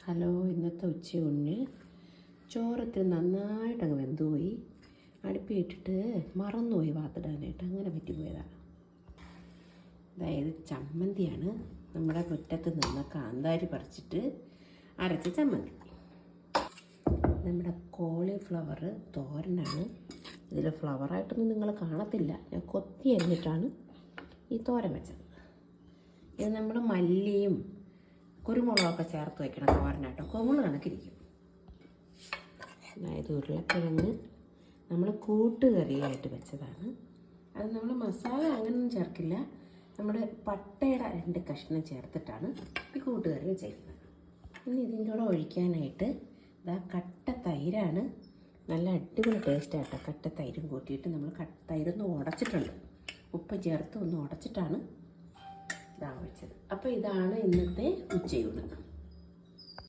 Hello, ഇന്നത്തെ ഉച്ചയൂണിന് ചോറത്തിൽ നന്നായിട്ടങ്ങ് വെന്തുപോയി. അടുപ്പിട്ടിട്ട് മറന്നുപോയി വാത്തിടാനായിട്ട്, അങ്ങനെ പറ്റിപ്പോയതാണ്. അതായത് ചമ്മന്തിയാണ്. നമ്മുടെ മുറ്റത്ത് നിന്ന് കാന്താരി പറിച്ചിട്ട് അരച്ച ചമ്മന്തി. നമ്മുടെ കോളിഫ്ലവർ തോരനാണ്. ഇതിൽ ഫ്ലവറായിട്ടൊന്നും നിങ്ങൾ കാണത്തില്ല, ഞാൻ കൊത്തി അരിഞ്ഞിട്ടാണ് ഈ തോരൻ വെച്ചത്. ഇത് നമ്മൾ മല്ലിയും കുരുമുളകൊക്കെ ചേർത്ത് വയ്ക്കണം തോരനായിട്ട്, കൊമുള് കണക്കിരിക്കും. അതായത് ഉരുളക്കിഴങ്ങ് നമ്മൾ കൂട്ടുകറിയായിട്ട് വെച്ചതാണ്. അത് നമ്മൾ മസാല അങ്ങനെയൊന്നും ചേർക്കില്ല, നമ്മുടെ പട്ടയുടെ 2 കഷ്ണം ചേർത്തിട്ടാണ് ഈ കൂട്ടുകറി വെച്ചേക്കുന്നത്. ഇനി ഇതിൻ്റെ കൂടെ ഒഴിക്കാനായിട്ട് ഇതാ കട്ട തൈരാണ്. നല്ല അടിപൊളി ടേസ്റ്റായിട്ടോ. കട്ട തൈരും കൂട്ടിയിട്ട് നമ്മൾ തൈരൊന്ന് ഉടച്ചിട്ടുണ്ട്, ഉപ്പ് ചേർത്ത് ഒന്ന് ഉടച്ചിട്ടാണ് ഇതാ വെച്ചത്. അപ്പോൾ ഇതാണ് ഇന്നത്തെ ഉച്ചയൂണ്.